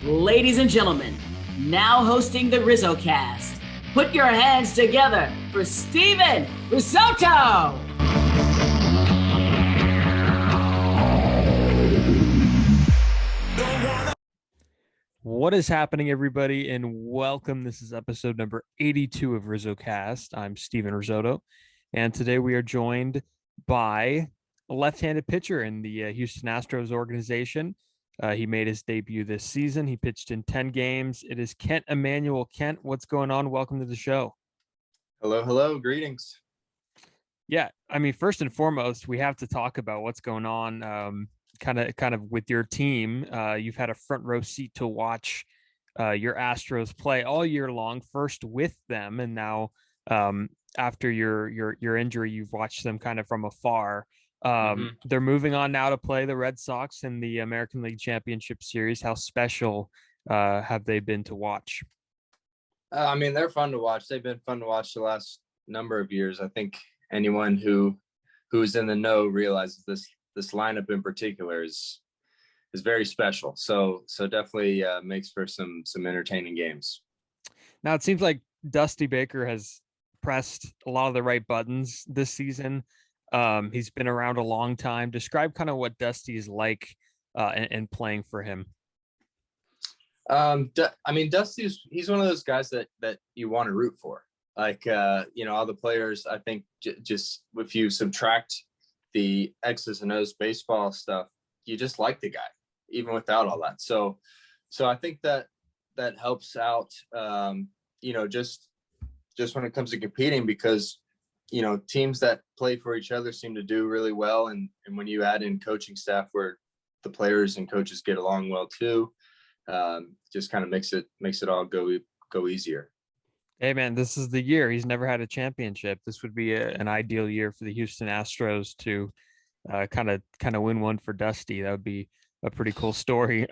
Ladies and gentlemen, now hosting the RizzoCast, put your hands together for Steven Risotto! What is happening, everybody, and welcome. This is episode number 82 of RizzoCast. I'm Steven Risotto, and today we are joined by a left-handed pitcher in the Houston Astros organization. He made his debut this season. He pitched in 10 games. It is Emanuel. Kent, what's going on? Welcome to the show. Hello. Greetings. Yeah, I mean, first and foremost, we have to talk about what's going on kind of with your team. You've had a front row seat to watch your Astros play all year long, first with them, and now after your injury, you've watched them kind of from afar. They're moving on now to play the Red Sox in the American League Championship Series. How special have they been to watch? I mean, they're fun to watch. They've been fun to watch the last number of years. I think anyone who's in the know realizes this lineup in particular is very special. So definitely makes for some entertaining games. Now it seems like Dusty Baker has pressed a lot of the right buttons this season. He's been around a long time. Describe kind of what Dusty is like and playing for him. I mean, he's one of those guys that you want to root for. Like, all the players, I think just if you subtract the X's and O's baseball stuff, you just like the guy, even without all that. So I think that helps out, just when it comes to competing, because, teams that play for each other seem to do really well. And when you add in coaching staff where the players and coaches get along well too, just kind of makes it all go easier. Hey man, this is the year. He's never had a championship. This would be an ideal year for the Houston Astros to kind of win one for Dusty. That would be a pretty cool story.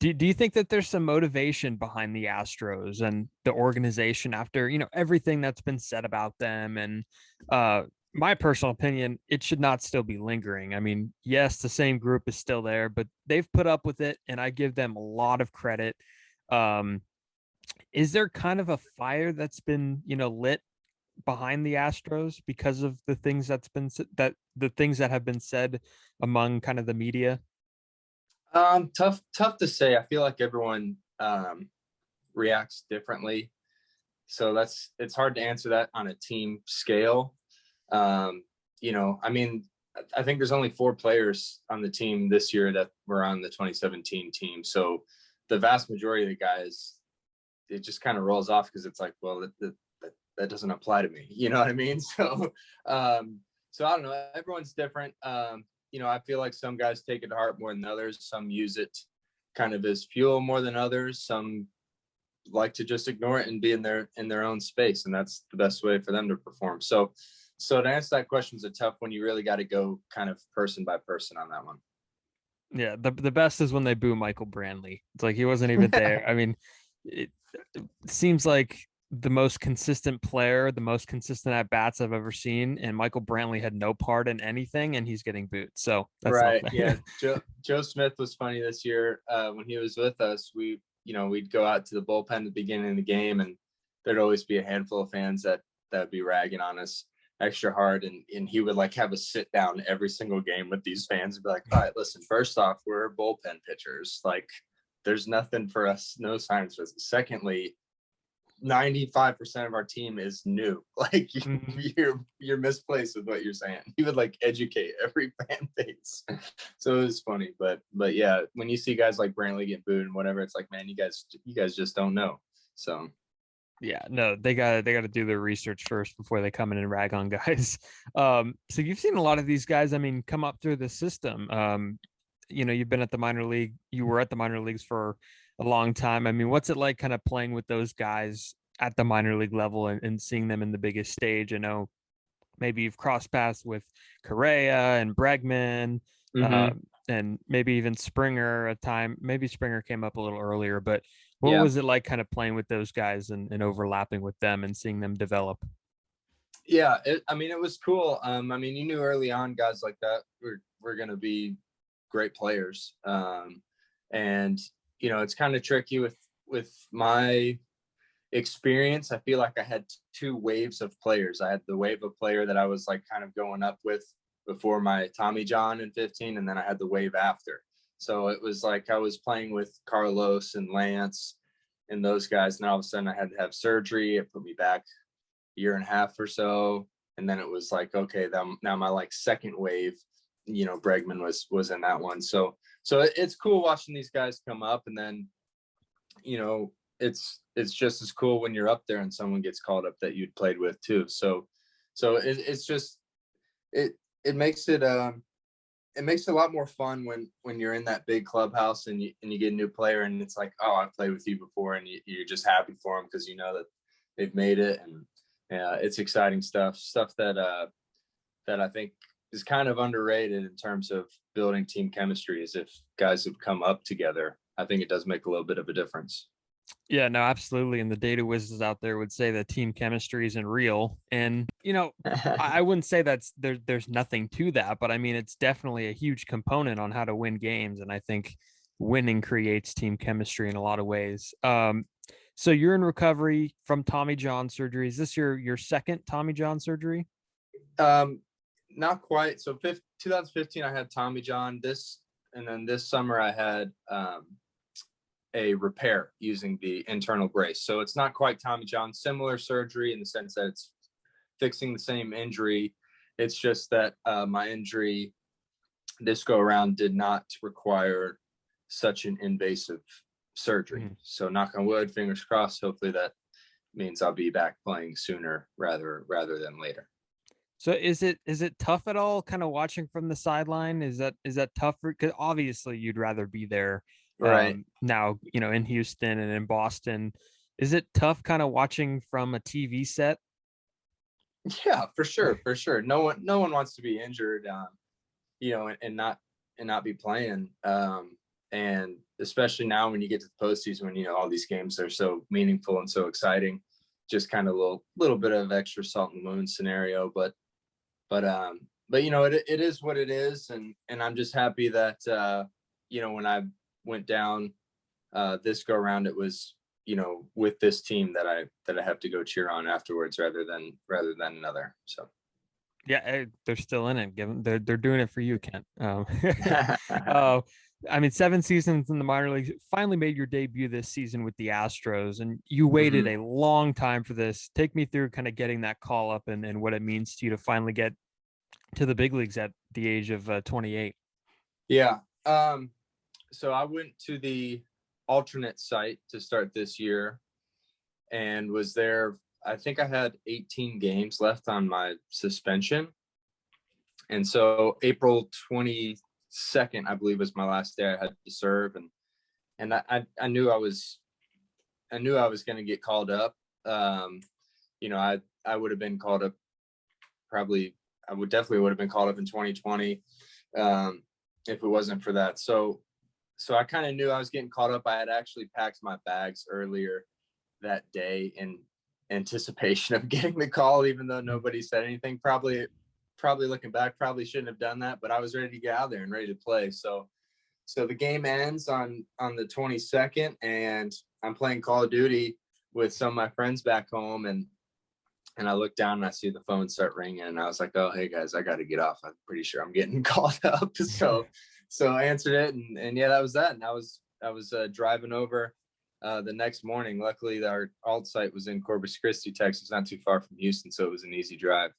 Do you think that there's some motivation behind the Astros and the organization after, everything that's been said about them? And my personal opinion, it should not still be lingering. I mean, yes, the same group is still there, but they've put up with it, and I give them a lot of credit. Is there kind of a fire that's been, lit behind the Astros because of the things the things that have been said among kind of the media? Tough to say. I feel like everyone reacts differently, so it's hard to answer that on a team scale. I mean, I think there's only 4 players on the team this year that were on the 2017 team. So the vast majority of the guys, it just kind of rolls off because it's like, well, that doesn't apply to me. You know what I mean? So I don't know. Everyone's different. I feel like some guys take it to heart more than others. Some use it kind of as fuel more than others. Some like to just ignore it and be in their own space, and that's the best way for them to perform. So to answer that question is a tough one. You really got to go kind of person by person on that one. Yeah, the best is when they boo Michael Brantley. It's like he wasn't even there. I mean, it seems like the most consistent player, the most consistent at bats I've ever seen, and Michael Brantley had no part in anything, and he's getting booed. So that's right. Yeah, Joe Smith was funny this year when he was with us. We'd go out to the bullpen at the beginning of the game, and there'd always be a handful of fans that'd be ragging on us extra hard, and he would like have a sit down every single game with these fans and be like, all right, listen, first off, we're bullpen pitchers. Like, there's nothing for us, no science for us. Secondly, 95% of our team is new. Like, you're misplaced with what you're saying. He would like educate every fan base. So it was funny, but yeah, when you see guys like Brantley get booed and whatever, it's like, man, you guys just don't know. So yeah, no, they gotta do their research first before they come in and rag on guys. So you've seen a lot of these guys, I mean, come up through the system. You've been at the minor league. You were at the minor leagues for a long time. I mean, what's it like kind of playing with those guys at the minor league level and seeing them in the biggest stage? I know maybe you've crossed paths with Correa and Bregman, and maybe even Springer a time. Maybe Springer came up a little earlier, but what was it like kind of playing with those guys and overlapping with them and seeing them develop? Yeah, it was cool. I mean, you knew early on guys like that were going to be great players. And it's kind of tricky with my experience. I feel like I had two waves of players. I had the wave of player that I was like kind of going up with before my Tommy John in 15, and then I had the wave after. So it was like I was playing with Carlos and Lance and those guys, and all of a sudden I had to have surgery. It put me back a year and a half or so, and then it was like, okay, now my like second wave, Bregman was in that one. So it's cool watching these guys come up, and then it's just as cool when you're up there and someone gets called up that you'd played with too. So it's just it makes it a lot more fun when you're in that big clubhouse and you get a new player, and it's like, oh, I've played with you before, and you're just happy for them because you know that they've made it. And it's exciting stuff that I think is kind of underrated in terms of building team chemistry. Is if guys have come up together, I think it does make a little bit of a difference. Yeah, no, absolutely. And the data whizzes out there would say that team chemistry isn't real. And, I wouldn't say there's nothing to that, but I mean, it's definitely a huge component on how to win games. And I think winning creates team chemistry in a lot of ways. So you're in recovery from Tommy John surgery. Is this your second Tommy John surgery? Not quite. So 2015, I had Tommy John. And then this summer I had a repair using the internal brace. So it's not quite Tommy John, similar surgery in the sense that it's fixing the same injury. It's just that my injury this go around did not require such an invasive surgery. Mm-hmm. So knock on wood, fingers crossed. Hopefully that means I'll be back playing sooner rather than later. So is it tough at all kind of watching from the sideline? Is that tough? Because obviously you'd rather be there right now, in Houston and in Boston. Is it tough kind of watching from a TV set? Yeah, for sure. No one wants to be injured, and not be playing. And especially now when you get to the postseason, when all these games are so meaningful and so exciting, just kind of a little bit of extra salt in the wound scenario. But it is what it is, and I'm just happy that when I went down this go around, it was with this team that I have to go cheer on afterwards rather than another. So yeah, they're still in it. They're doing it for you, Kent. I mean, 7 seasons in the minor leagues, finally made your debut this season with the Astros, and you waited a long time for this. Take me through kind of getting that call up and what it means to you to finally get to the big leagues at the age of 28. Yeah. So I went to the alternate site to start this year and was there. I think I had 18 games left on my suspension. And so April 22nd, I believe, was my last day I had to serve. And I knew I was going to get called up. I would have been called up definitely would have been called up in 2020 if it wasn't for that. So I kind of knew I was getting called up. I had actually packed my bags earlier that day in anticipation of getting the call, even though nobody said anything. Probably looking back, probably shouldn't have done that, but I was ready to get out there and ready to play. So the game ends on the 22nd, and I'm playing Call of Duty with some of my friends back home, and I look down and I see the phone start ringing, and I was like, oh, hey guys, I got to get off. I'm pretty sure I'm getting called up. So I answered it, and yeah, that was that. And I was driving over the next morning. Luckily, our alt site was in Corpus Christi, Texas, not too far from Houston, so it was an easy drive.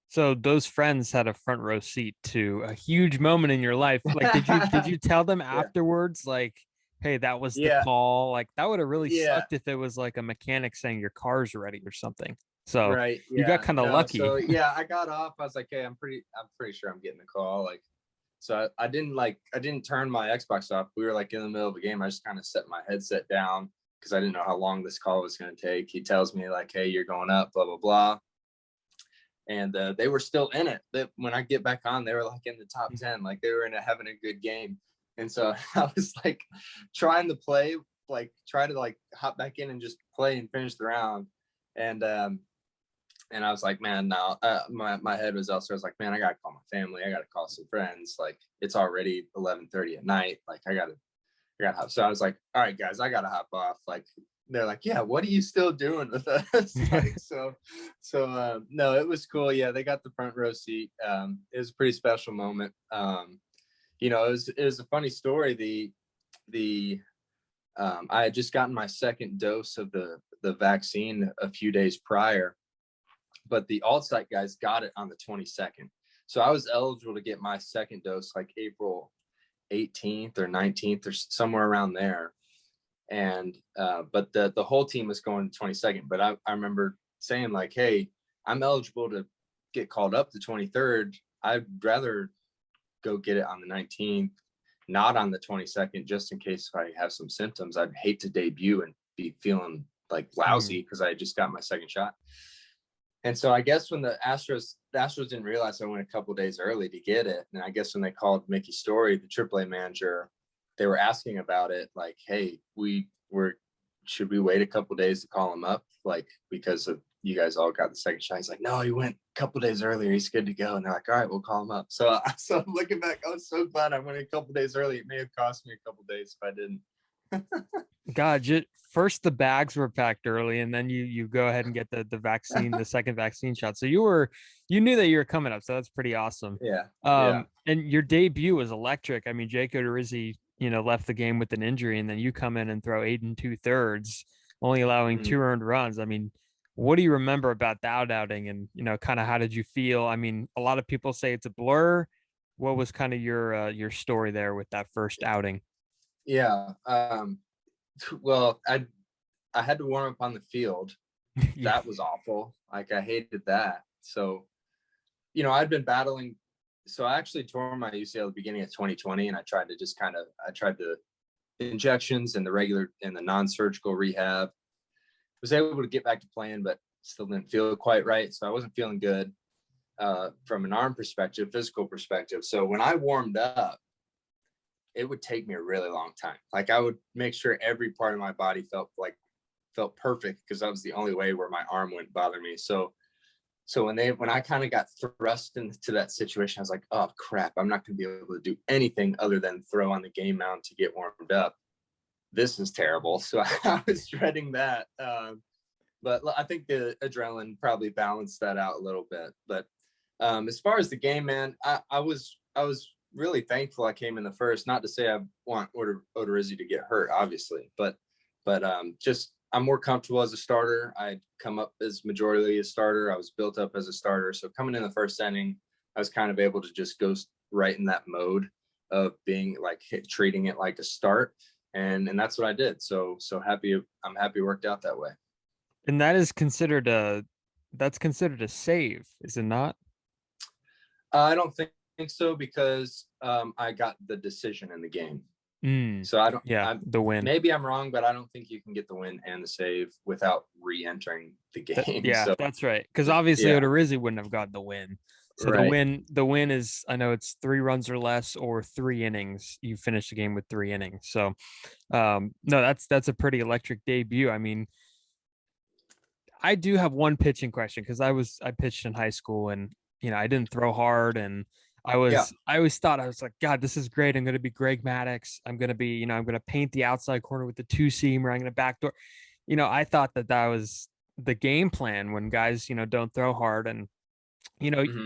So those friends had a front row seat to a huge moment in your life. Like, did you tell them afterwards, like, hey, that was the call? Like, that would have really sucked if it was like a mechanic saying your car's ready or something. So right, you got kind of lucky. So yeah, I got off. I was like, hey, I'm pretty sure I'm getting the call. Like, so I didn't turn my Xbox off. We were like in the middle of a game. I just kind of set my headset down because I didn't know how long this call was going to take. He tells me like, hey, you're going up, blah, blah, blah. And they were still in it. When I get back on, they were like in the top 10, like they were having a good game. And so I was like trying to play, like try to like hop back in and just play and finish the round. And I was like, man, no, my head was elsewhere. I was like, man, I got to call my family. I got to call some friends. Like it's already 11:30 at night. Like I got So I was like, all right, guys, I gotta hop off. Like, they're like, yeah, what are you still doing with us? Like, no, it was cool. Yeah, they got the front row seat. It was a pretty special moment. It was a funny story. I had just gotten my second dose of the vaccine a few days prior, but the alt-site guys got it on the 22nd. So I was eligible to get my second dose like April 18th or 19th or somewhere around there. And but the whole team was going to 22nd. But I remember saying like, hey, I'm eligible to get called up the 23rd. I'd rather go get it on the 19th, not on the 22nd, just in case if I have some symptoms. I'd hate to debut and be feeling like lousy because I just got my second shot. And so I guess when the Astros didn't realize I went a couple days early to get it. And I guess when they called Mickey Story, the AAA manager, they were asking about it, like, hey, should we wait a couple days to call him up? Like, because of you guys all got the second shot. He's like, no, he went a couple days earlier. He's good to go. And they're like, all right, we'll call him up. So looking back, I was so glad I went a couple days early. It may have cost me a couple days if I didn't. God, first the bags were packed early, and then you go ahead and get the vaccine, the second vaccine shot. So you knew that you were coming up. So that's pretty awesome. Yeah. And your debut was electric. I mean, Jake Odorizzi, left the game with an injury, and then you come in and throw 8 2/3, only allowing 2 earned runs. I mean, what do you remember about that outing, and kind of how did you feel? I mean, a lot of people say it's a blur. What was kind of your story there with that first outing? Yeah. Well, I had to warm up on the field. Yeah. That was awful. Like, I hated that. So, I'd been battling. So I actually tore my UCL at the beginning of 2020, and I tried the injections and the non-surgical rehab. Was able to get back to playing, but still didn't feel quite right. So I wasn't feeling good from an arm perspective, physical perspective. So when I warmed up, it would take me a really long time. Like, I would make sure every part of my body felt perfect, because that was the only way where my arm wouldn't bother me. So when I kind of got thrust into that situation, I was like, oh crap, I'm not going to be able to do anything other than throw on the game mound to get warmed up. This is terrible. So I was dreading that. But I think the adrenaline probably balanced that out a little bit. But as far as the game, man, I was really thankful I came in the first. Not to say I want Odorizzi to get hurt, obviously, but just I'm more comfortable as a starter. I come up as majority a starter. I was built up as a starter. So coming in the first inning, I was kind of able to just go right in that mode of being like treating it like a start. And that's what I did. So happy. I'm happy it worked out that way. And that's considered a save, is it not? I don't think so, because I got the decision in the game. So I don't. Yeah, the win. Maybe I'm wrong, but I don't think you can get the win and the save without re-entering the game. That's right. Because obviously Odorizzi wouldn't have got the win. So right. the win is, I know it's 3 runs or less or 3 innings. You finish the game with 3 innings. So no, that's a pretty electric debut. I mean, I do have one pitching question, because I pitched in high school, and I didn't throw hard, and I always thought, I was like, God, this is great. I'm going to be Greg Maddux. I'm going to be, I'm going to paint the outside corner with the 2-seamer. I'm going to backdoor. I thought that was the game plan when guys, don't throw hard, and,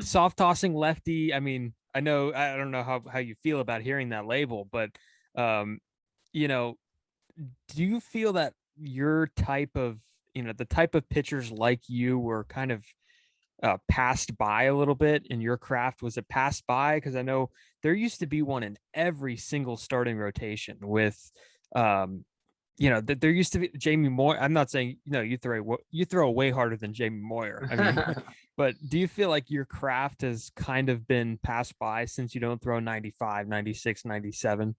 soft tossing lefty. I mean, I don't know how you feel about hearing that label, but, do you feel that your type of, the type of pitchers like you were kind of passed by a little bit in your craft? Was it passed by? Because I know there used to be one in every single starting rotation with, there used to be Jamie Moyer. I'm not saying, you throw way harder than Jamie Moyer. I mean, but do you feel like your craft has kind of been passed by since you don't throw 95, 96, 97?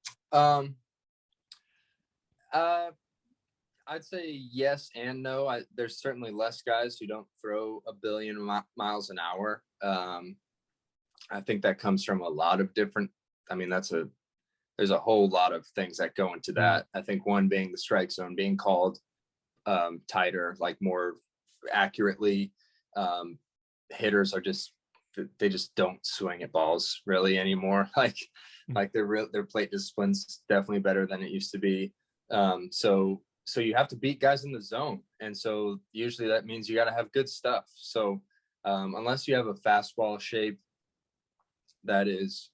I'd say yes and no. There's certainly less guys who don't throw a billion miles an hour. I think that comes from a lot of different. I mean, there's a whole lot of things that go into that. I think one being the strike zone being called tighter, like more accurately. Hitters are just they just don't swing at balls really anymore. Like their plate discipline's definitely better than it used to be. So you have to beat guys in the zone, and so usually that means you got to have good stuff. So unless you have a fastball shape that is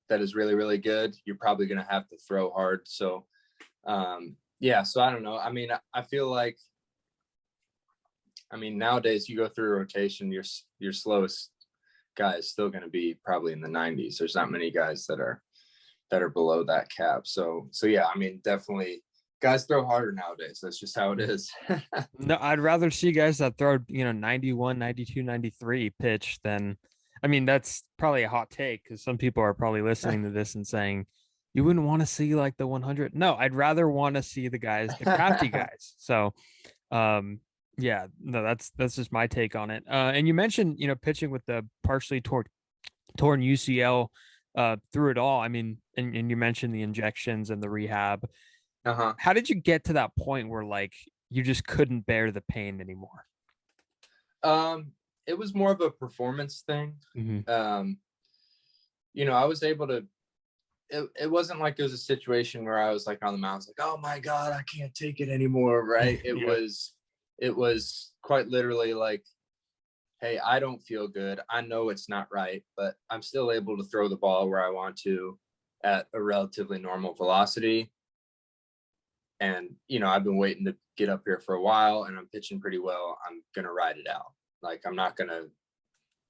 really, really good, you're probably going to have to throw hard. So yeah, so I don't know. I mean, I feel like, nowadays you go through a rotation, your slowest guy is still going to be probably in the 90s. There's not many guys that are below that cap. So yeah, I mean, definitely guys throw harder nowadays. That's just how it is. No, I'd rather see guys that throw, 91, 92, 93 pitch than, I mean, that's probably a hot take because some people are probably listening to this and saying, you wouldn't want to see like the 100. No, I'd rather want to see the crafty guys. So, yeah, no, that's just my take on it. And you mentioned, pitching with the partially torn UCL through it all. I mean, and you mentioned the injections and the rehab. Uh-huh. How did you get to that point where like you just couldn't bear the pain anymore? It was more of a performance thing. Mm-hmm. I was able to, it wasn't like it was a situation where I was like on the mound, like, oh my God, I can't take it anymore. Right. It was quite literally like, hey, I don't feel good. I know it's not right, but I'm still able to throw the ball where I want to at a relatively normal velocity. And, I've been waiting to get up here for a while and I'm pitching pretty well. I'm going to ride it out. Like, I'm not going to,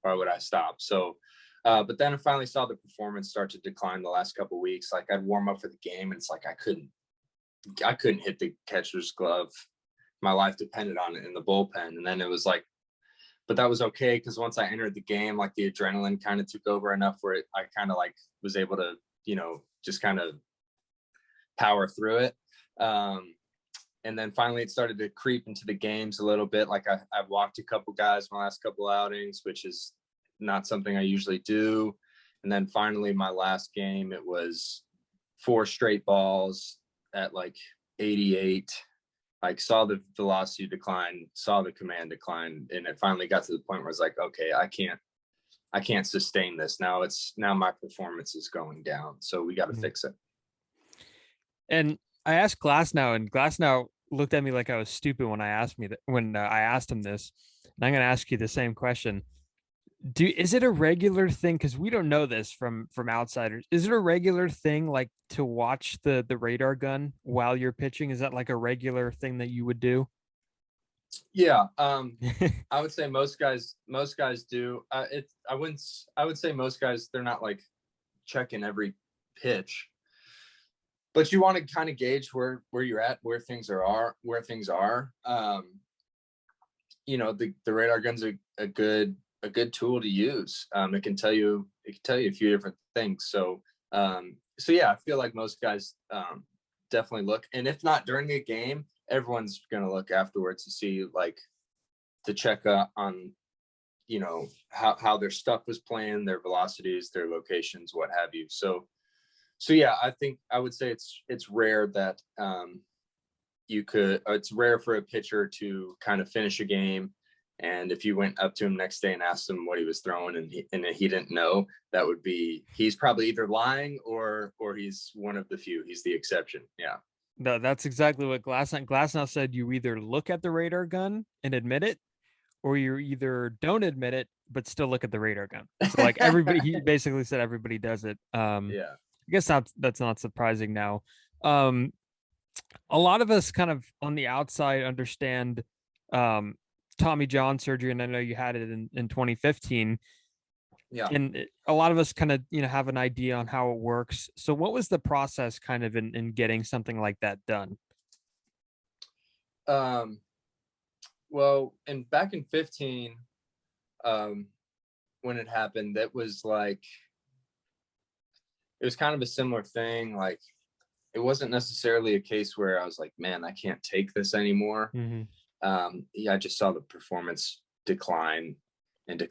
why would I stop? So, but then I finally saw the performance start to decline the last couple of weeks. Like, I'd warm up for the game and it's like, I couldn't hit the catcher's glove. My life depended on it in the bullpen. And then it was like, but that was okay. Cause once I entered the game, like the adrenaline kind of took over enough where I kind of like was able to, just kind of power through it. And then finally it started to creep into the games a little bit. Like I've walked a couple guys my last couple outings, which is not something I usually do. And then finally my last game, it was 4 straight balls at like 88, like saw the velocity decline, saw the command decline. And it finally got to the point where it's like, okay, I can't sustain this. Now my performance is going down. So we got to fix it. And I asked Glassnow, and Glassnow looked at me like I was stupid when I asked him this. And I'm going to ask you the same question. Is it a regular thing? Because we don't know this from outsiders. Is it a regular thing, like to watch the radar gun while you're pitching? Is that like a regular thing that you would do? Yeah, I would say most guys do. I would say most guys, they're not like checking every pitch. But you want to kind of gauge where you're at, where things are. The radar gun's a good tool to use. It can tell you a few different things. So yeah, I feel like most guys definitely look, and if not during a game, everyone's gonna look afterwards to see, like, to check on how their stuff was playing, their velocities, their locations, what have you. So yeah, I would say it's rare that it's rare for a pitcher to kind of finish a game, and if you went up to him next day and asked him what he was throwing and he didn't know, that would be, he's probably either lying or he's one of the few. He's the exception. Yeah. No, that's exactly what Glassnow said. You either look at the radar gun and admit it, or you either don't admit it but still look at the radar gun. So like everybody, he basically said everybody does it. Yeah. I guess that's not surprising now. A lot of us kind of on the outside understand Tommy John surgery, and I know you had it in 2015. Yeah. And a lot of us kind of, have an idea on how it works. So what was the process kind of in getting something like that done? Well, and back in 15, when it happened, that was like, it was kind of a similar thing. Like, it wasn't necessarily a case where I was like, man, I can't take this anymore. Mm-hmm. Yeah, I just saw the performance decline and it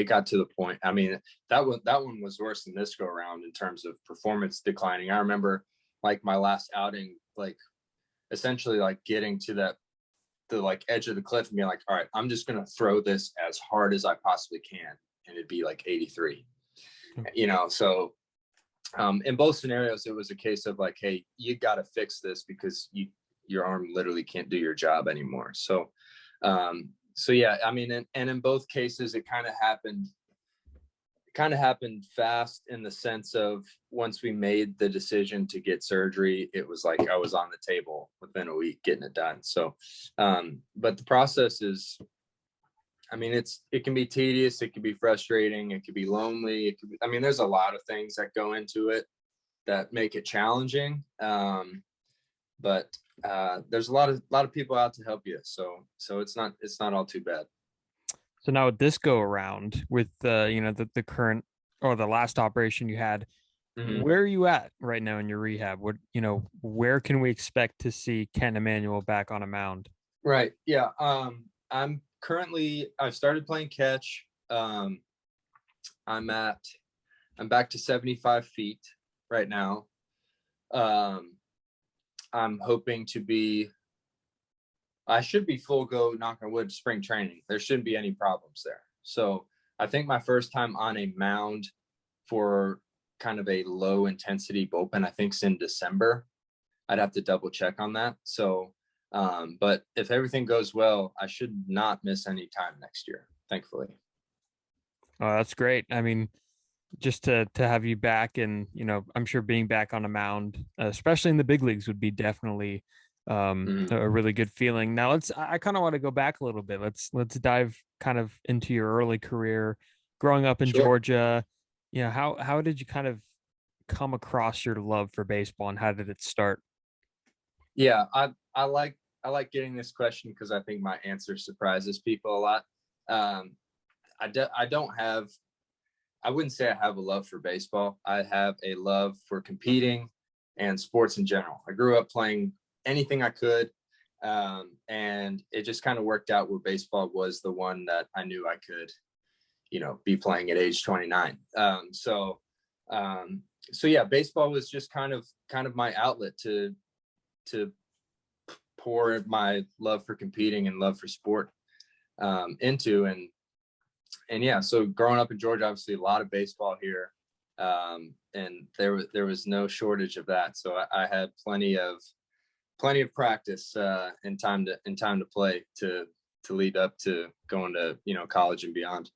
got to the point. I mean, that one was worse than this go around in terms of performance declining. I remember like my last outing, like essentially like getting to the like edge of the cliff and being like, all right, I'm just going to throw this as hard as I possibly can. and it'd be like 83, Hmm. you know? So, in both scenarios, it was a case of like, hey, you got to fix this because your arm literally can't do your job anymore. So, yeah, I mean, and in both cases, it kind of happened fast, in the sense of once we made the decision to get surgery, it was like I was on the table within a week getting it done. So, but the process is, I mean, it can be tedious, it can be frustrating, it can be lonely. I mean, there's a lot of things that go into it that make it challenging. But there's a lot of people out to help you. So it's not all too bad. So now with this go around with the current or the last operation you had, Mhm. where are you at right now in your rehab? Where can we expect to see Ken Emanuel back on a mound? Right. Yeah. I've started playing catch. I'm back to 75 feet right now. I'm hoping I should be full go, knock on wood, spring training. There shouldn't be any problems there. So I think my first time on a mound for kind of a low intensity bullpen, I think it's in December. I'd have to double check on that. So, but if everything goes well, I should not miss any time next year, thankfully. Oh, that's great. I mean, just to have you back, and I'm sure being back on a mound, especially in the big leagues, would be definitely a really good feeling. Now I kind of want to go back a little bit. Let's dive kind of into your early career, growing up in Sure. Georgia. How did you kind of come across your love for baseball, and how did it start? Yeah, I like getting this question because I think my answer surprises people a lot. I wouldn't say I have a love for baseball. I have a love for competing and sports in general. I grew up playing anything I could, and it just kind of worked out where baseball was the one that I knew I could, be playing at age 29. So yeah, baseball was just kind of my outlet to pour my love for competing and love for sport into. And yeah, so growing up in Georgia, obviously a lot of baseball here, and there was no shortage of that. So I had plenty of practice and time to play to lead up to going to college and beyond.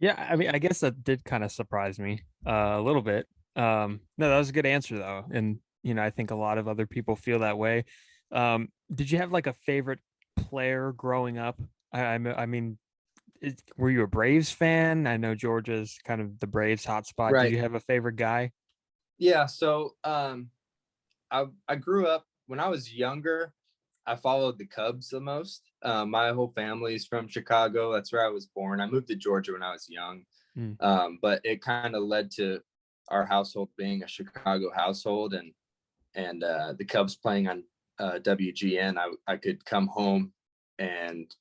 Yeah, I mean, I guess that did kind of surprise me a little bit. No, that was a good answer though, and I think a lot of other people feel that way. Did you have like a favorite player growing up? I mean, were you a Braves fan? I know Georgia's kind of the Braves hotspot. Right. Did you have a favorite guy? Yeah. So I grew up, when I was younger, I followed the Cubs the most. My whole family's from Chicago. That's where I was born. I moved to Georgia when I was young. But it kind of led to our household being a Chicago household, and the Cubs playing on WGN. I could come home and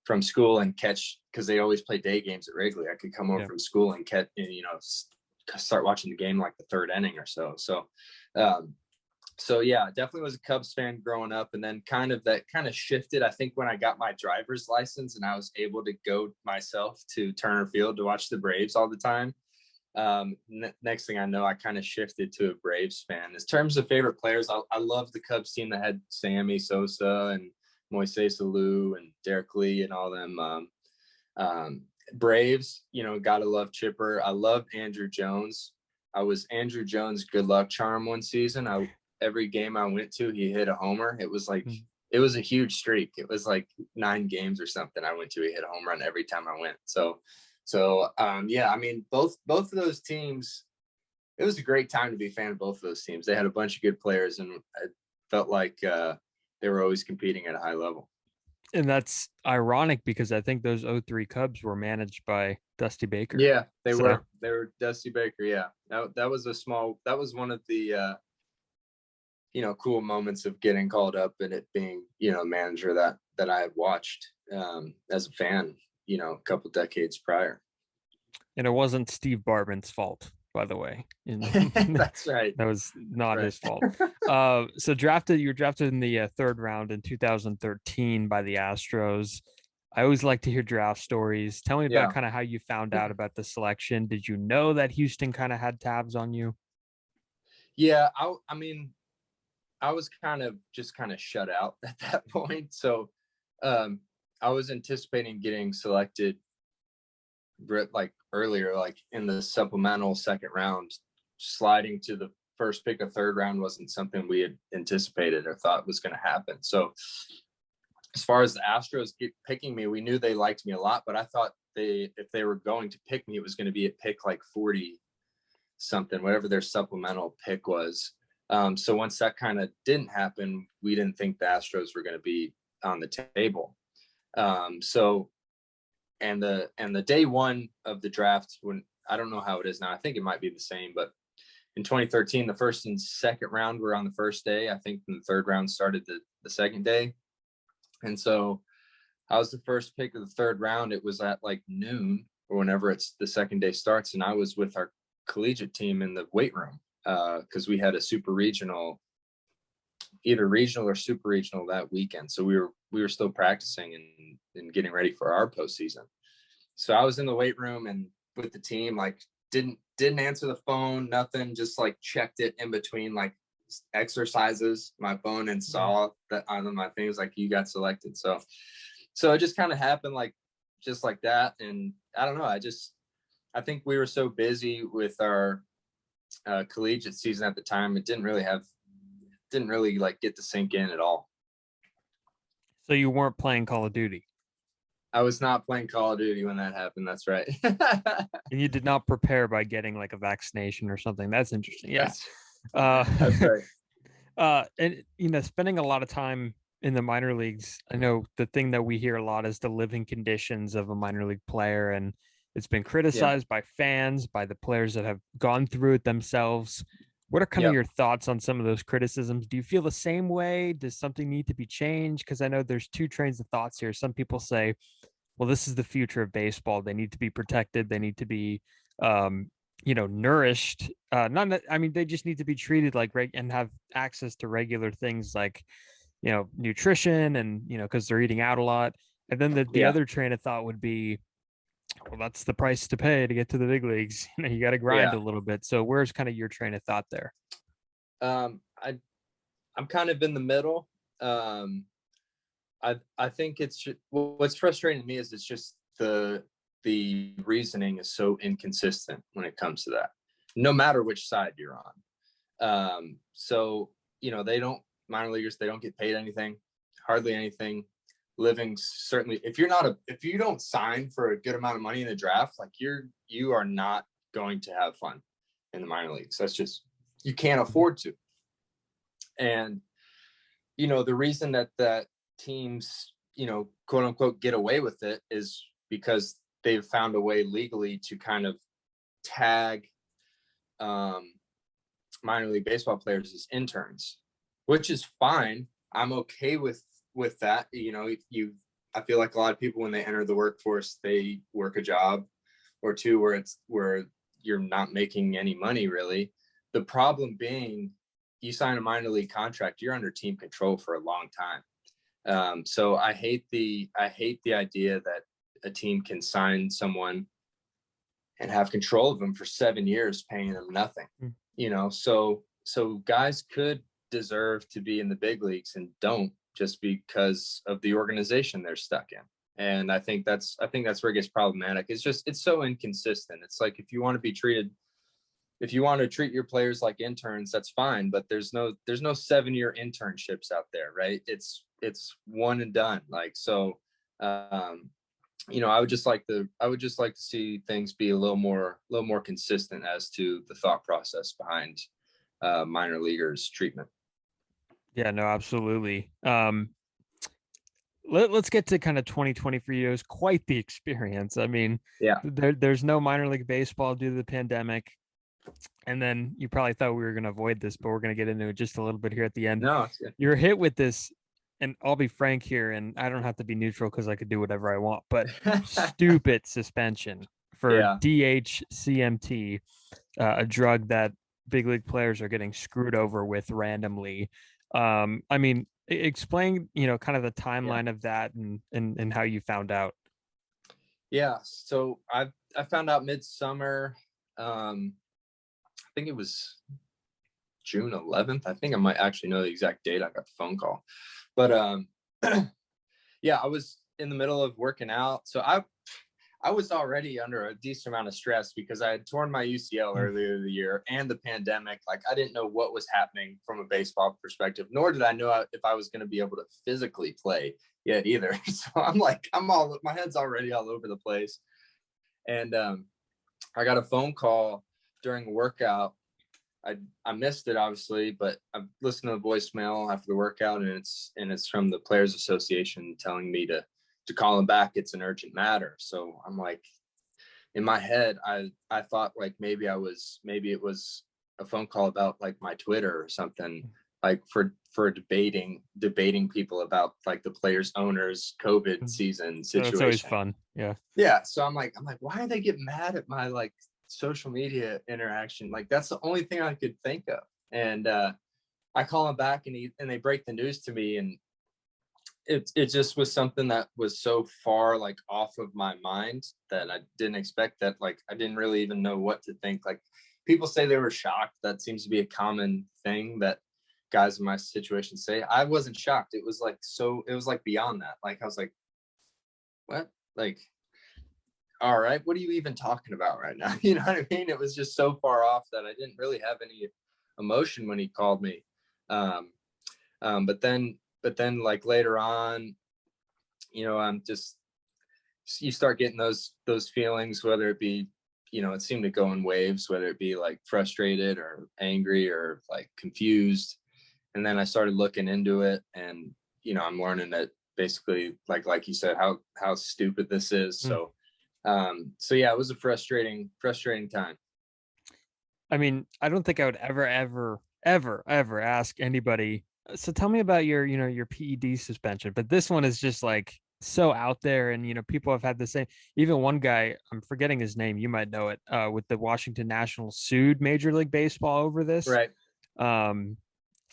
from school and catch, because they always play day games at Wrigley. I could come home from school and catch, and start watching the game like the third inning or so. So yeah, definitely was a Cubs fan growing up, and then that shifted, I think, when I got my driver's license and I was able to go myself to Turner Field to watch the Braves all the time. Next thing I know, I kind of shifted to a Braves fan. In terms of favorite players, I love the Cubs team that had Sammy Sosa and Moises Alou and Derek Lee and all them. Braves, gotta love Chipper. I love Andrew Jones. I was Andrew Jones' good luck charm one season. Every game I went to, he hit a homer. It was like, it was a huge streak. It was like 9 games or something I went to, he hit a home run every time I went. So yeah, I mean, both of those teams, it was a great time to be a fan of both of those teams. They had a bunch of good players, and I felt like they were always competing at a high level. And that's ironic because I think those 03 Cubs were managed by Dusty Baker. Yeah, they were Dusty Baker. Yeah, that was one of the cool moments of getting called up and it being a manager that I had watched as a fan a couple decades prior. And it wasn't Steve Bartman's fault, by the way. That's right. That was not his fault. So you were drafted in the 3rd round in 2013 by the Astros. I always like to hear draft stories. Tell me about Yeah. kind of how you found out about the selection. Did you know that Houston kind of had tabs on you? Yeah. I mean, I was kind of shut out at that point. So I was anticipating getting selected like earlier, like in the supplemental second round. Sliding to the first pick of third round wasn't something we had anticipated or thought was going to happen. So as far as the Astros picking me, we knew they liked me a lot, but I thought if they were going to pick me, it was going to be at pick like 40 something, whatever their supplemental pick was. So once that kind of didn't happen, we didn't think the Astros were going to be on the table. And the day one of the draft, when I don't know how it is now, I think it might be the same, but in 2013, the first and second round were on the first day. I think the third round started the second day. And so I was the first pick of the third round. It was at like noon or whenever it's the second day starts. And I was with our collegiate team in the weight room because we had a super regional, either regional or super regional that weekend. So we were still practicing and getting ready for our postseason. So I was in the weight room and with the team, like didn't answer the phone, nothing, just like checked it in between like exercises, my phone, and saw that on my things like you got selected. So it just kind of happened like just like that. And I don't know, I think we were so busy with our collegiate season at the time, it didn't really like get to sink in at all. So you weren't playing Call of Duty? I was not playing Call of Duty when that happened. That's right. And you did not prepare by getting like a vaccination or something. That's interesting. Yeah. That's right. And spending a lot of time in the minor leagues, I know the thing that we hear a lot is the living conditions of a minor league player, and it's been criticized by fans, by the players that have gone through it themselves. What are kind of your thoughts on some of those criticisms? Do you feel the same way? Does something need to be changed? Because I know there's two trains of thoughts here. Some people say, well, this is the future of baseball. They need to be protected. They need to be, nourished. They just need to be treated like and have access to regular things like, nutrition and, because they're eating out a lot. And then the other train of thought would be, well, that's the price to pay to get to the big leagues. You got to grind a little bit. So where's kind of your train of thought there? I'm kind of in the middle. I think what's frustrating to me is it's just the reasoning is so inconsistent when it comes to that, no matter which side you're on. Minor leaguers, they don't get paid anything, hardly anything. Living, certainly, if you don't sign for a good amount of money in the draft, like you are not going to have fun in the minor leagues. That's just, you can't afford to. And the reason that teams, quote unquote, get away with it is because they've found a way legally to kind of tag minor league baseball players as interns, which is fine. I'm okay with that. I feel like a lot of people, when they enter the workforce, they work a job or two where you're not making any money really. The problem being, you sign a minor league contract, you're under team control for a long time. So I hate the idea that a team can sign someone and have control of them for 7 years, paying them nothing. So guys could deserve to be in the big leagues and don't, just because of the organization they're stuck in. And I think that's where it gets problematic. It's so inconsistent. It's like, if you want to treat your players like interns, that's fine, but there's no 7-year internships out there, right? It's one and done. Like, so I would just like to see things be a little more consistent as to the thought process behind minor leaguers treatment. Yeah, no, absolutely. Let's get to kind of 2020 for you. It was quite the experience. I mean, there's no minor league baseball due to the pandemic. And then you probably thought we were going to avoid this, but we're going to get into it just a little bit here at the end. No, it's good. You're hit with this, and I'll be frank here, and I don't have to be neutral because I could do whatever I want, but stupid suspension for DHCMT, a drug that big league players are getting screwed over with randomly. explain, kind of the timeline of that and how you found out. Yeah. So I found out midsummer. I think it was June 11th. I think I might actually know the exact date I got the phone call. But yeah, I was in the middle of working out. So I was already under a decent amount of stress because I had torn my UCL earlier in the year and the pandemic. Like, I didn't know what was happening from a baseball perspective, nor did I know if I was going to be able to physically play yet either. So my head's already all over the place. And I got a phone call during a workout. I missed it, obviously, but I listened to the voicemail after the workout, and it's from the Players Association telling me to call him back. It's an urgent matter. So I'm like, in my head, I thought like maybe it was a phone call about like my Twitter or something, like for debating people about like the players owners COVID season situation. That's always fun. Yeah. So I'm like, why are they getting mad at my like social media interaction? Like, that's the only thing I could think of. And I call him back, and they break the news to me, and it just was something that was so far like off of my mind that I didn't expect that. Like, I didn't really even know what to think. Like, people say they were shocked. That seems to be a common thing that guys in my situation say. I wasn't shocked. It was like beyond that. Like, I was like, what? Like, all right, what are you even talking about right now? You know what I mean? It was just so far off that I didn't really have any emotion when he called me. But then like later on, I'm just, you start getting those feelings, whether it be, it seemed to go in waves, whether it be like frustrated or angry or like confused. And then I started looking into it, and, I'm learning that basically, like you said, how stupid this is. So yeah, it was a frustrating time. I mean, I don't think I would ever ask anybody. So tell me about your PED suspension, but this one is just like so out there, and people have had the same. Even one guy, I'm forgetting his name, you might know it, with the Washington Nationals, sued Major League Baseball over this. Right.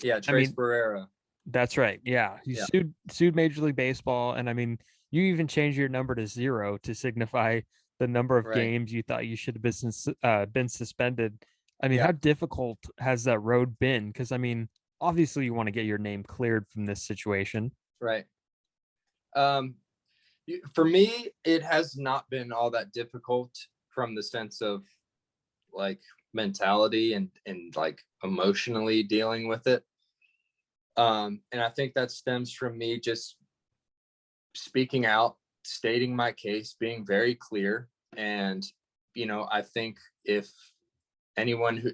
Yeah, Trace Barrera. That's right. Yeah, he sued Major League Baseball, and I mean, you even changed your number to 0 to signify the number of games you thought you should have been suspended. I mean, how difficult has that road been? Because I mean, obviously you want to get your name cleared from this situation. Right. For me, it has not been all that difficult from the sense of like mentality and like emotionally dealing with it. And I think that stems from me just speaking out, stating my case, being very clear. And, I think if anyone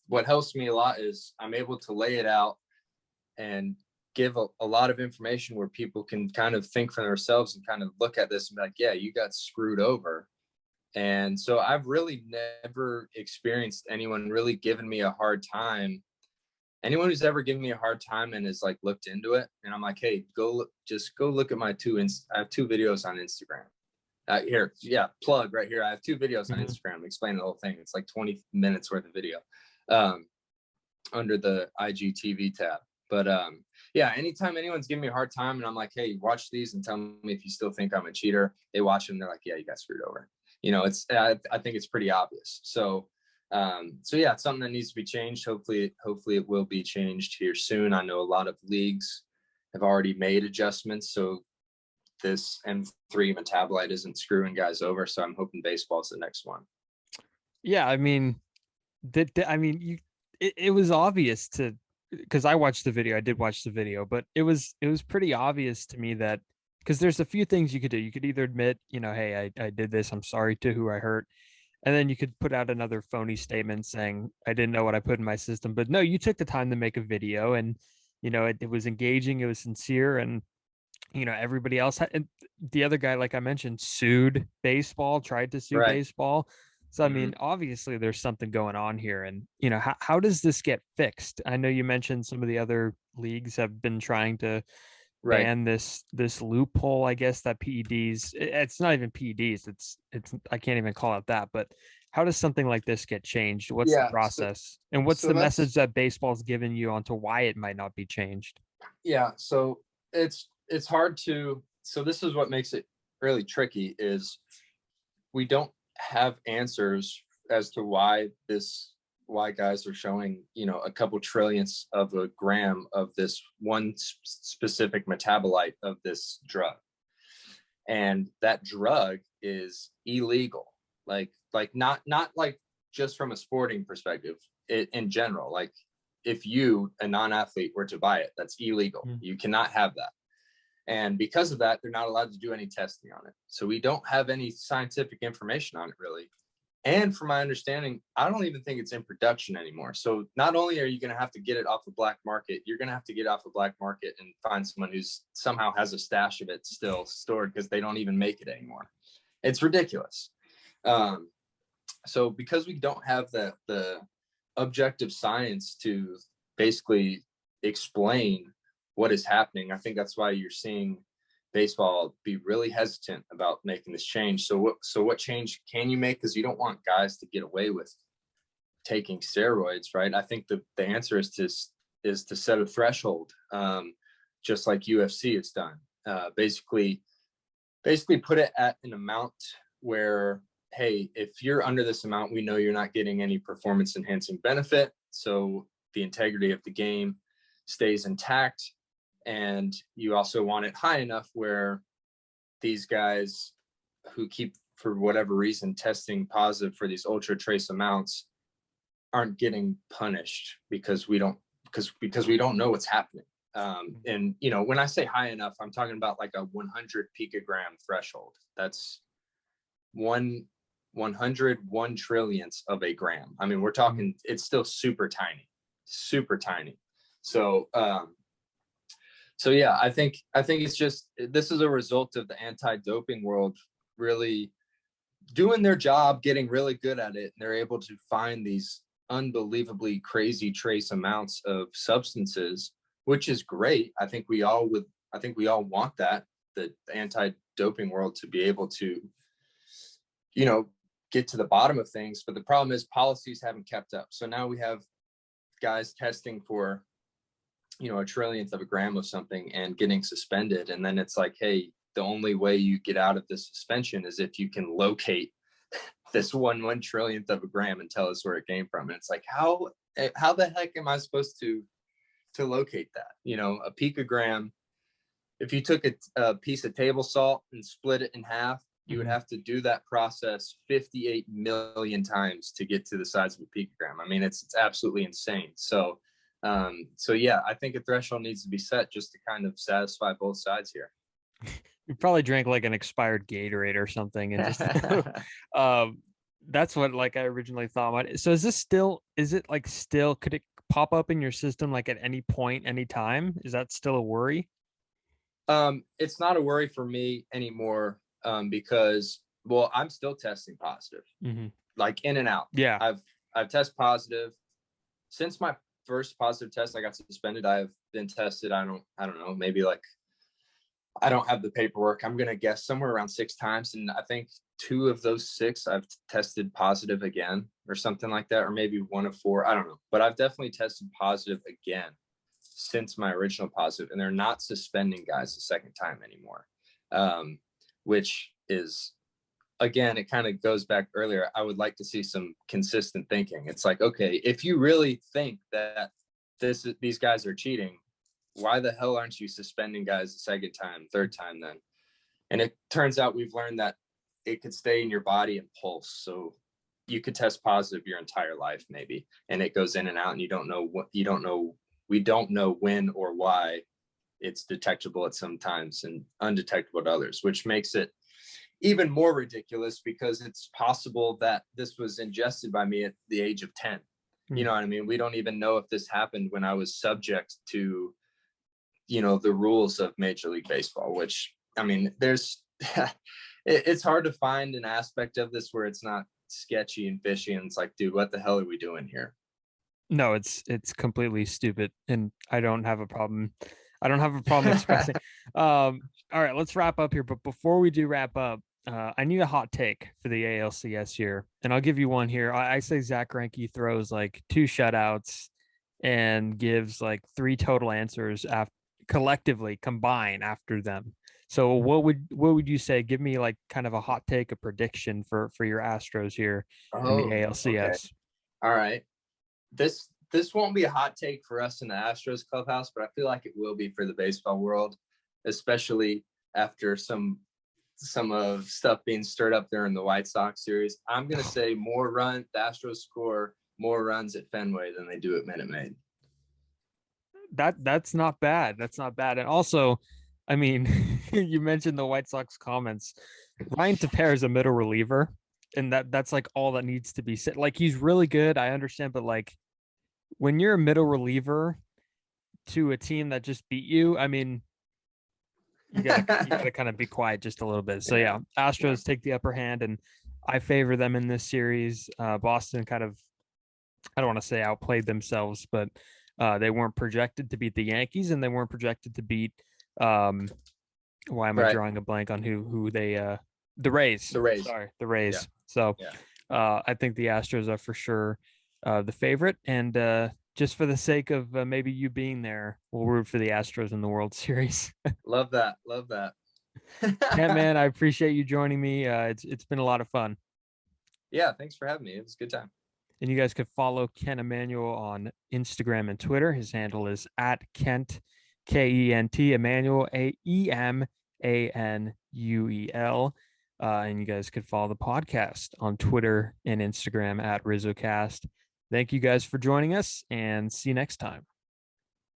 what helps me a lot is I'm able to lay it out and give a lot of information where people can kind of think for themselves and kind of look at this and be like, yeah, you got screwed over. And so I've really never experienced anyone really giving me a hard time. Anyone who's ever given me a hard time and has like looked into it, and I'm like, hey, just go look at my I have 2 videos on Instagram. Plug right here. I have 2 videos on Instagram explaining the whole thing. It's like 20 minutes worth of video under the IGTV tab. But yeah, anytime anyone's giving me a hard time and I'm like, hey, watch these and tell me if you still think I'm a cheater, they watch them. They're like, yeah, you got screwed over. I think it's pretty obvious. So yeah, it's something that needs to be changed. Hopefully it will be changed here soon. I know a lot of leagues have already made adjustments, so this M3 metabolite isn't screwing guys over. So I'm hoping baseball is the next one. Yeah, I mean, it was obvious because I watched the video. I did watch the video, but it was pretty obvious to me that, because there's a few things you could do. You could either admit, hey, I did this, I'm sorry to who I hurt. And then you could put out another phony statement saying, I didn't know what I put in my system. But no, you took the time to make a video, and, it was engaging, it was sincere. And, everybody else and the other guy, like I mentioned, sued baseball, tried to sue baseball. So, I mean, obviously there's something going on here. And, how does this get fixed? I know you mentioned some of the other leagues have been trying to ban this loophole, I guess, that PEDs, it's not even PEDs, it's I can't even call it that. But how does something like this get changed? What's the process? And what's the message that baseball's given you onto why it might not be changed? Yeah. So it's hard to, so this is what makes it really tricky is we don't have answers as to why guys are showing, a couple trillionths of a gram of this one specific metabolite of this drug. And that drug is illegal. Like not like just from a sporting perspective, in general, like if you, a non-athlete, were to buy it, that's illegal. You cannot have that. And because of that, they're not allowed to do any testing on it. So we don't have any scientific information on it really. And from my understanding, I don't even think it's in production anymore. So not only are you going to have to get it off the black market, you're going to have to get off the black market and find someone who's somehow has a stash of it still stored because they don't even make it anymore. It's ridiculous. So because we don't have the objective science to basically explain what is happening, I think that's why you're seeing baseball be really hesitant about making this change. So what change can you make? Because you don't want guys to get away with taking steroids, right? I think the answer is to set a threshold, just like UFC has done. Basically put it at an amount where, hey, if you're under this amount, we know you're not getting any performance enhancing benefit. So the integrity of the game stays intact. And you also want it high enough where these guys who keep, for whatever reason, testing positive for these ultra trace amounts aren't getting punished because we don't know what's happening. And, when I say high enough, I'm talking about like a 100 picogram threshold. That's 101 trillionths of a gram. I mean, we're talking, it's still super tiny. So yeah, I think it's just, this is a result of the anti-doping world really doing their job, getting really good at it. And they're able to find these unbelievably crazy trace amounts of substances, which is great. I think we all want that, the anti-doping world to be able to, get to the bottom of things. But the problem is policies haven't kept up. So now we have guys testing for, a trillionth of a gram of something and getting suspended. And then it's like, hey, the only way you get out of this suspension is if you can locate this one trillionth of a gram and tell us where it came from. And it's like, how the heck am I supposed to locate that? A picogram, if you took a piece of table salt and split it in half, you would have to do that process 58 million times to get to the size of a picogram. I mean, it's absolutely insane. So yeah, I think a threshold needs to be set just to kind of satisfy both sides here. You probably drank like an expired Gatorade or something, and just that's what like I originally thought. So is it still, could it pop up in your system like at any point, any time? Is that still a worry? It's not a worry for me anymore, because, well, I'm still testing positive, like in and out. Yeah, I've tested positive since my first positive test. I got suspended. I have been tested. I don't know, maybe like, I don't have the paperwork. I'm going to guess somewhere around 6 times. And I think 2 of those 6 I've tested positive again or something like that, or maybe 1 of 4. I don't know, but I've definitely tested positive again since my original positive, and they're not suspending guys the second time anymore. Which is, again, it kind of goes back earlier. I would like to see some consistent thinking. It's like, okay, if you really think that these guys are cheating, why the hell aren't you suspending guys the second time, third time then? And it turns out we've learned that it could stay in your body and pulse. So you could test positive your entire life maybe, and it goes in and out, and we don't know when or why it's detectable at some times and undetectable at others, which makes it even more ridiculous because it's possible that this was ingested by me at the age of 10. You know what I mean? We don't even know if this happened when I was subject to, the rules of Major League Baseball, which, I mean, there's, it's hard to find an aspect of this where it's not sketchy and fishy. And it's like, dude, what the hell are we doing here? No, it's completely stupid, and I don't have a problem expressing. All right, let's wrap up here. But before we do wrap up, I need a hot take for the ALCS here, and I'll give you one here. I say Zach Greinke throws like 2 shutouts and gives like 3 total answers after collectively combine after them. So what would you say? Give me like kind of a hot take, a prediction for your Astros here in the ALCS. Okay. All right. This won't be a hot take for us in the Astros clubhouse, but I feel like it will be for the baseball world, especially after some of stuff being stirred up there in the White Sox series. I'm gonna say the Astros score more runs at Fenway than they do at Minute Maid. That's not bad. That's not bad. And also, I mean, you mentioned the White Sox comments. Ryan Tepera is a middle reliever, and that's like all that needs to be said. Like, he's really good, I understand, but like when you're a middle reliever to a team that just beat you, I mean, you gotta kind of be quiet just a little bit. So yeah, Astros take the upper hand, and I favor them in this series. Boston kind of, I don't want to say outplayed themselves, but they weren't projected to beat the Yankees, and they weren't projected to beat why am I drawing a blank on who they the Rays. Sorry, the Rays. Yeah. So I think the Astros are for sure the favorite, and just for the sake of maybe you being there, we'll root for the Astros in the World Series. Love that. Yeah, man, I appreciate you joining me. It's been a lot of fun. Yeah, thanks for having me. It was a good time. And you guys could follow Ken Emanuel on Instagram and Twitter. His handle is @Kent, KENT, Emanuel, EMANUEL. And you guys could follow the podcast on Twitter and Instagram @RizzoCast. Thank you guys for joining us, and see you next time.